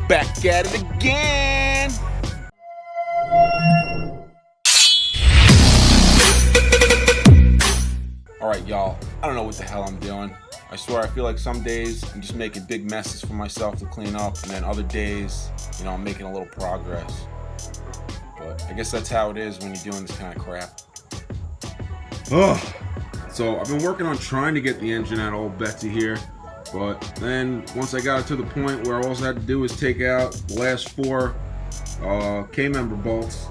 Back at it again. Alright, y'all, I don't know what the hell I'm doing. I swear I feel like some days I'm just making big messes for myself to clean up, and then other days, I'm making a little progress. But I guess that's how it is when you're doing this kind of crap. So I've been working on trying to get the engine out of old Betsy here, but then once I got it to the point where all I had to do was take out the last 4 K-member bolts,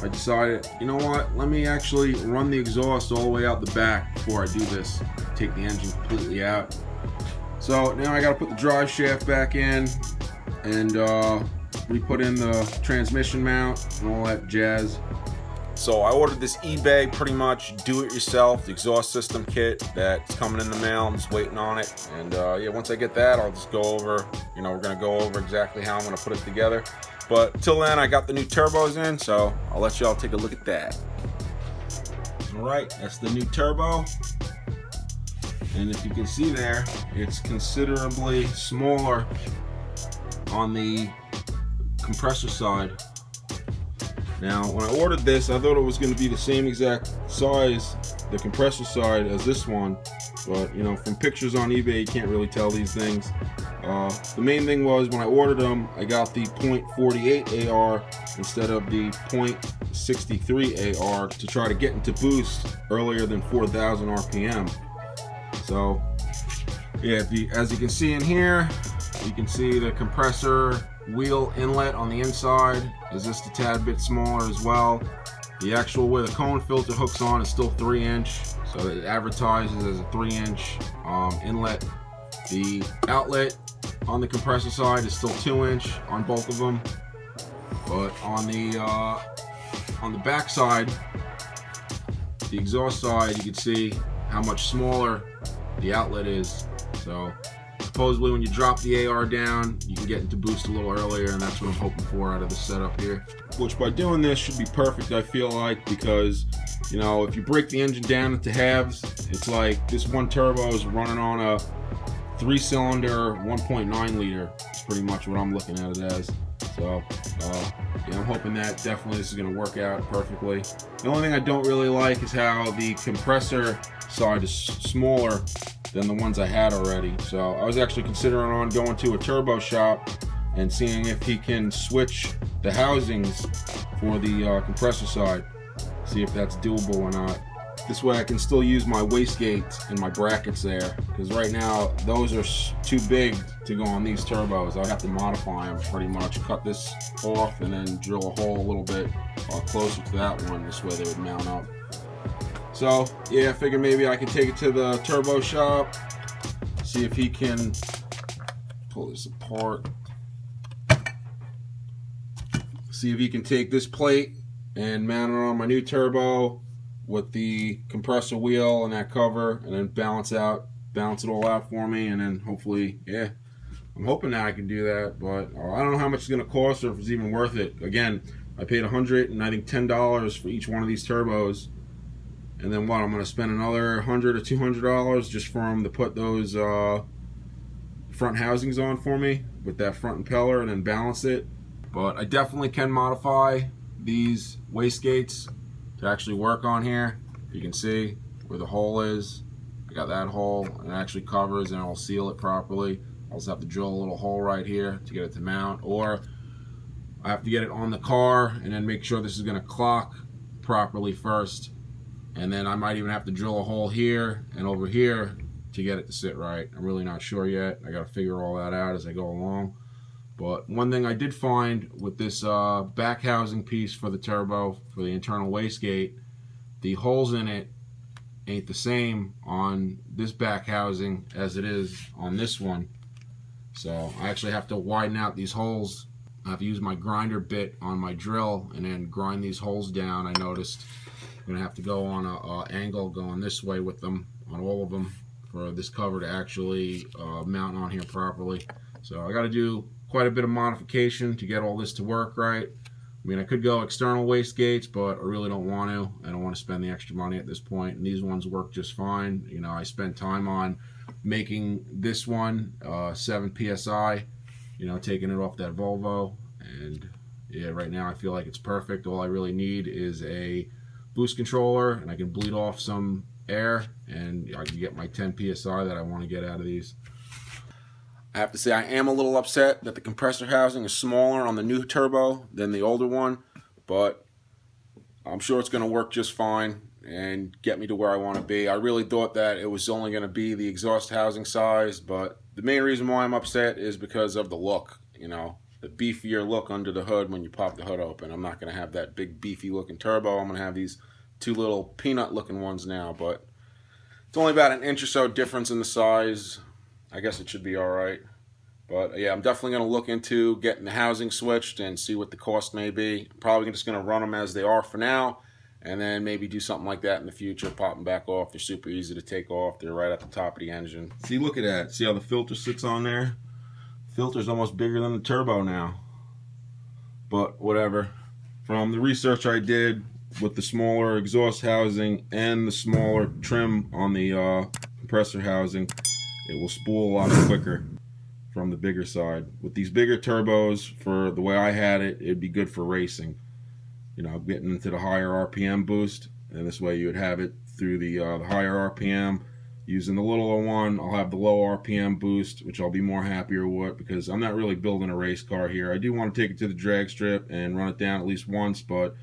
I decided, you know what, let me actually run the exhaust all the way out the back before I do this, take the engine completely out. So now I got to put the drive shaft back in and re-put in the transmission mount and all that jazz. So I ordered this eBay pretty much do-it-yourself exhaust system kit that's coming in the mail. I'm just waiting on it, and yeah, once I get that, I'll just go over, we're gonna go over exactly how I'm gonna put it together. But till then, I got the new turbos in, so I'll let y'all take a look at that. Alright, that's the new turbo. And if you can see there, it's considerably smaller on the compressor side. Now, when I ordered this, I thought it was going to be the same exact size, the compressor side, as this one. But, from pictures on eBay, you can't really tell these things. The main thing was, when I ordered them, I got the .48 AR instead of the .63 AR to try to get into boost earlier than 4,000 RPM. So, yeah, as you can see in here, you can see the compressor wheel inlet on the inside is just a tad bit smaller as well. The actual where the cone filter hooks on is still 3-inch, so it advertises as a 3-inch inlet. The outlet on the compressor side is still 2-inch on both of them, but on the back side, the exhaust side, you can see how much smaller the outlet is. So supposedly when you drop the AR down, you can get into boost a little earlier, and that's what I'm hoping for out of this setup here. Which by doing this should be perfect, I feel like, because if you break the engine down into halves, it's like this one turbo is running on a 3-cylinder 1.9 liter. It's pretty much what I'm looking at it as. So yeah, I'm hoping that definitely this is going to work out perfectly. The only thing I don't really like is how the compressor side is smaller than the ones I had already. So I was actually considering on going to a turbo shop and seeing if he can switch the housings for the compressor side, see if that's doable or not. This way I can still use my wastegate and my brackets there, because right now those are too big to go on these turbos. I'd have to modify them pretty much, cut this off and then drill a hole a little bit closer to that one, this way they would mount up. So yeah, I figured maybe I could take it to the turbo shop, see if he can pull this apart, see if he can take this plate and mount it on my new turbo with the compressor wheel and that cover, and then balance it all out for me, and then hopefully, yeah, I'm hoping that I can do that. But I don't know how much it's going to cost or if it's even worth it. Again, I paid $110 for each one of these turbos, and then what, I'm going to spend another $100 or $200 just for him to put those front housings on for me with that front impeller and then balance it. But I definitely can modify these wastegates to actually work on here. You can see where the hole is. I got that hole, and it actually covers and it'll seal it properly. I'll just have to drill a little hole right here to get it to mount, or I have to get it on the car and then make sure this is going to clock properly first, and then I might even have to drill a hole here and over here to get it to sit right. I'm really not sure yet. I got to figure all that out as I go along. But one thing I did find with this back housing piece for the turbo, for the internal wastegate, the holes in it ain't the same on this back housing as it is on this one. So I actually have to widen out these holes. I have to use my grinder bit on my drill and then grind these holes down. I noticed I'm going to have to go on an angle going this way with them, on all of them, for this cover to actually mount on here properly. So I got to do quite a bit of modification to get all this to work right. I mean, I could go external wastegates, but I really don't want to. I don't want to spend the extra money at this point, and these ones work just fine. I spent time on making this one 7 psi you know, taking it off that Volvo. And yeah, right now I feel like it's perfect. All I really need is a boost controller, and I can bleed off some air, and I can get my 10 psi that I want to get out of these. I have to say I am a little upset that the compressor housing is smaller on the new turbo than the older one, but I'm sure it's going to work just fine and get me to where I want to be. I really thought that it was only going to be the exhaust housing size, but the main reason why I'm upset is because of the look, you know, the beefier look under the hood when you pop the hood open. I'm not going to have that big beefy looking turbo. I'm going to have these two little peanut looking ones now, but it's only about an inch or so difference in the size. I guess it should be all right. But yeah, I'm definitely going to look into getting the housing switched and see what the cost may be. I'm probably just going to run them as they are for now, and then maybe do something like that in the future, pop them back off. They're super easy to take off. They're right at the top of the engine. See, look at that. See how the filter sits on there? The filter's almost bigger than the turbo now. But whatever. From the research I did with the smaller exhaust housing and the smaller trim on the compressor housing, it will spool a lot quicker from the bigger side. With these bigger turbos, for the way I had it, it'd be good for racing. You know, getting into the higher RPM boost, and this way you would have it through the higher RPM. Using the littler one, I'll have the low RPM boost, which I'll be more happier with, because I'm not really building a race car here. I do want to take it to the drag strip and run it down at least once, but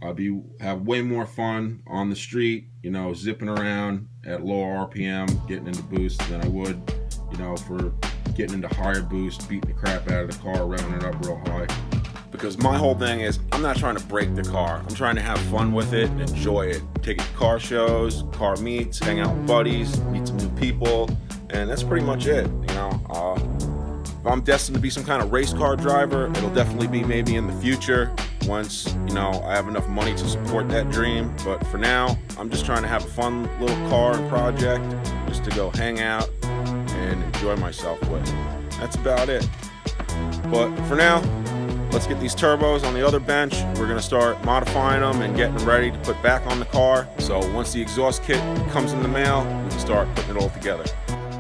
I'll have way more fun on the street, you know, zipping around at lower RPM, getting into boost than I would, you know, for getting into higher boost, beating the crap out of the car, revving it up real high. Because my whole thing is, I'm not trying to break the car. I'm trying to have fun with it and enjoy it. Take it to car shows, car meets, hang out with buddies, meet some new people, and that's pretty much it. You know, if I'm destined to be some kind of race car driver, it'll definitely be maybe in the future once, you know, I have enough money to support that dream. But for now, I'm just trying to have a fun little car and project just to go hang out and enjoy myself with. That's about it. But for now, let's get these turbos on the other bench. We're going to start modifying them and getting them ready to put back on the car. So once the exhaust kit comes in the mail, we can start putting it all together.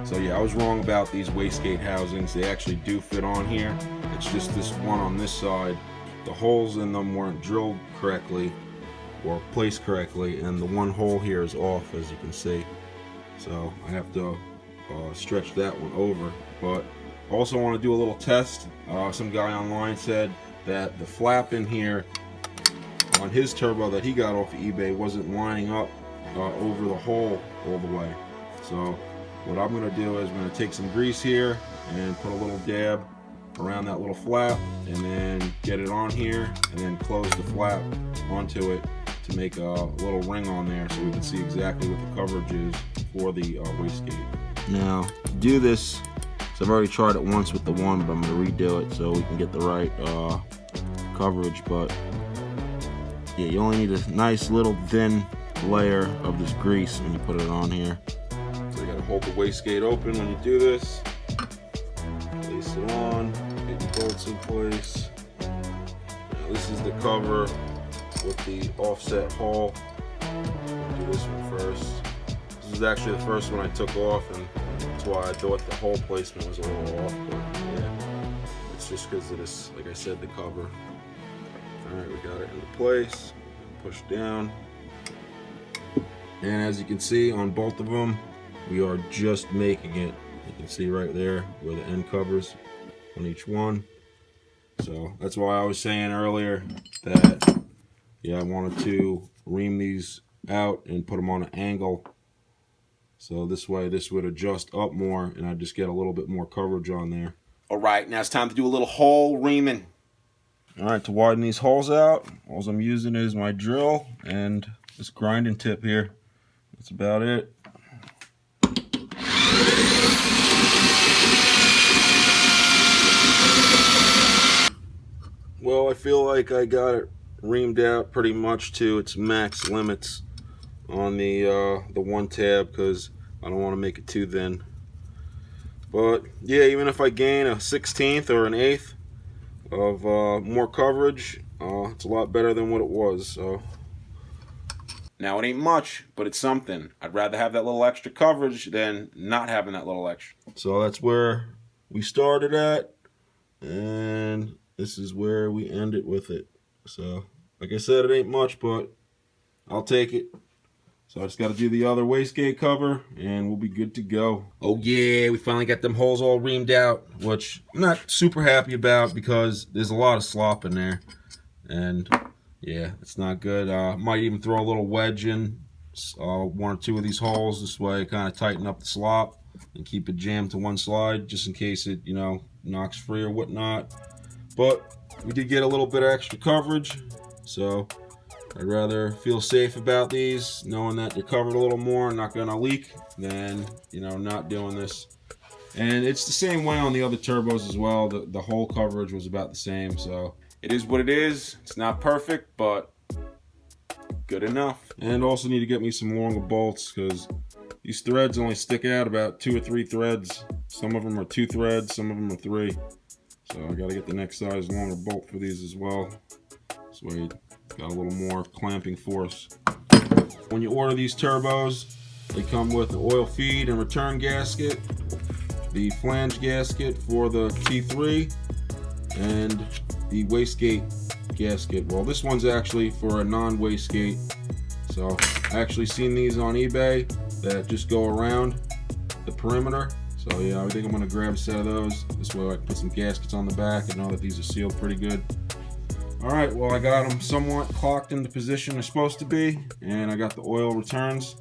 So yeah, I was wrong about these wastegate housings. They actually do fit on here. It's just this one on this side. The holes in them weren't drilled correctly or placed correctly, and the one hole here is off, as you can see. So I have to stretch that one over. But I also want to do a little test. Some guy online said that the flap in here on his turbo that he got off of eBay wasn't lining up over the hole all the way. So what I'm going to do is I'm going to take some grease here and put a little dab around that little flap, and then get it on here, and then close the flap onto it to make a little ring on there so we can see exactly what the coverage is for the wastegate. Now, to do this, so I've already tried it once with the one, but I'm going to redo it so we can get the right coverage. But yeah, you only need a nice little thin layer of this grease when you put it on here. So you got to hold the wastegate open when you do this. Place it on, get your bolts in place. Now this is the cover with the offset hole. Do this one first. This is actually the first one I took off, and that's why I thought the hole placement was a little off, but yeah, it's just because of this, like I said, the cover. Alright, we got it into place, push down, and as you can see on both of them, we are just making it. You can see right there where the end covers on each one. So that's why I was saying earlier that, yeah, I wanted to ream these out and put them on an angle. So this way this would adjust up more, and I'd just get a little bit more coverage on there. Alright, now it's time to do a little hole reaming. Alright, to widen these holes out, all I'm using is my drill and this grinding tip here. That's about it. Well, I feel like I got it reamed out pretty much to its max limits on the one tab, because I don't want to make it too thin. But yeah, even if I gain a 1/16 or an 1/8 of more coverage, it's a lot better than what it was. So now it ain't much, but it's something. I'd rather have that little extra coverage than not having that little extra. So that's where we started at. And this is where we end it with it. So, like I said, it ain't much, but I'll take it. So I just got to do the other wastegate cover, and we'll be good to go. Oh yeah, we finally got them holes all reamed out, which I'm not super happy about because there's a lot of slop in there. And yeah, it's not good. Might even throw a little wedge in one or two of these holes. This way, kind of tighten up the slop and keep it jammed to one side, just in case it, you know, knocks free or whatnot. But we did get a little bit of extra coverage, so I'd rather feel safe about these, knowing that they're covered a little more and not gonna leak, than, you know, not doing this. And it's the same way on the other turbos as well. The whole coverage was about the same, so it is what it is. It's not perfect, but good enough. And also need to get me some longer bolts, because these threads only stick out about 2 or 3 threads. Some of them are 2 threads, some of them are 3. So I gotta get the next size longer bolt for these as well. This way it got a little more clamping force. When you order these turbos, they come with the oil feed and return gasket, the flange gasket for the T3, and the wastegate gasket. Well, this one's actually for a non-wastegate. So I actually seen these on eBay that just go around the perimeter. So yeah, I think I'm gonna grab a set of those. This way I can put some gaskets on the back and know that these are sealed pretty good. All right, well, I got them somewhat clocked into position they're supposed to be, and I got the oil returns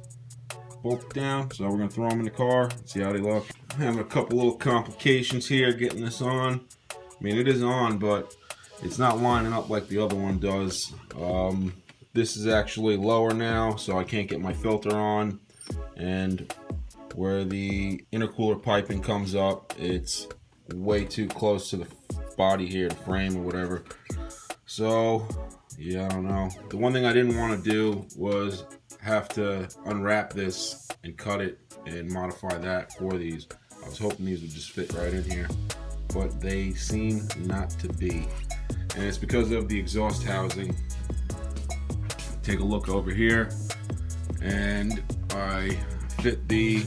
bolted down, so we're gonna throw them in the car and see how they look. I'm having a couple little complications here getting this on. I mean, it is on, but it's not lining up like the other one does. This is actually lower now, so I can't get my filter on, and where the intercooler piping comes up, it's way too close to the body here, the frame or whatever. So yeah, I don't know. The one thing I didn't want to do was have to unwrap this and cut it and modify that for these. I was hoping these would just fit right in here, but they seem not to be. And it's because of the exhaust housing. Take a look over here, and I fit the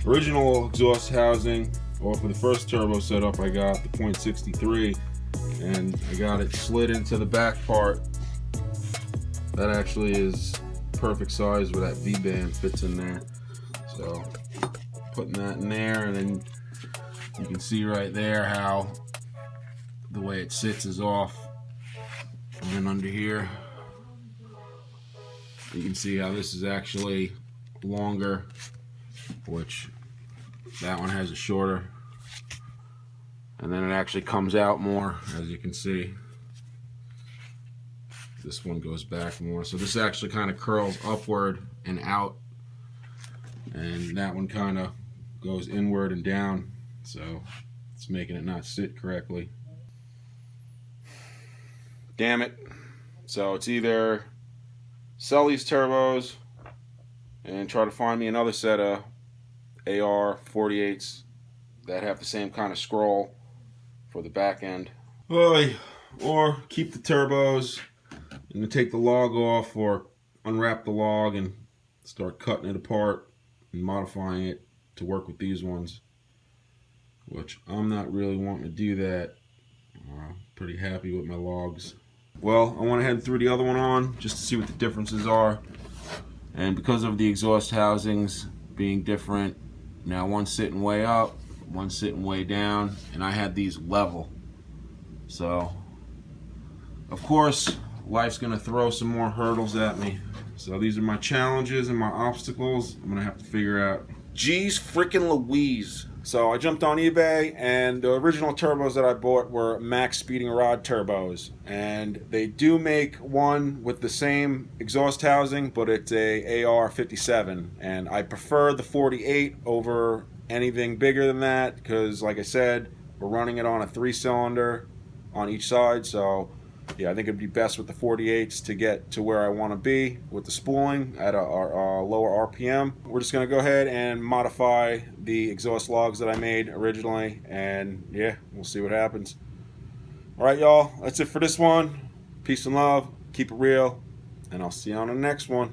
original exhaust housing, or for the first turbo setup I got the .63, and I got it slid into the back part. That actually is perfect size where that V-band fits in there. So putting that in there, and then you can see right there how the way it sits is off. And then under here you can see how this is actually longer, which that one has a shorter, and then it actually comes out more, as you can see. This one goes back more, so this actually kind of curls upward and out, and that one kind of goes inward and down, so it's making it not sit correctly. Damn it. So it's either sell these turbos and try to find me another set of AR 48s that have the same kind of scroll for the back end, or keep the turbos and then take the log off, or unwrap the log and start cutting it apart and modifying it to work with these ones, which I'm not really wanting to do that. Pretty happy with my logs. Well, I went ahead and threw the other one on just to see what the differences are, and because of the exhaust housings being different, now one's sitting way up, one's sitting way down, and I had these level. So of course life's gonna throw some more hurdles at me. So these are my challenges and my obstacles I'm gonna have to figure out. Geez freaking Louise. So I jumped on eBay, and the original turbos that I bought were max speeding rod turbos, and they do make one with the same exhaust housing, but it's a AR 57, and I prefer the 48 over anything bigger than that, because like I said, we're running it on a 3-cylinder on each side. So yeah, I think it'd be best with the 48s to get to where I want to be with the spooling at a lower RPM. We're just going to go ahead and modify the exhaust logs that I made originally, and yeah, we'll see what happens. All right, y'all, that's it for this one. Peace and love, keep it real, and I'll see you on the next one.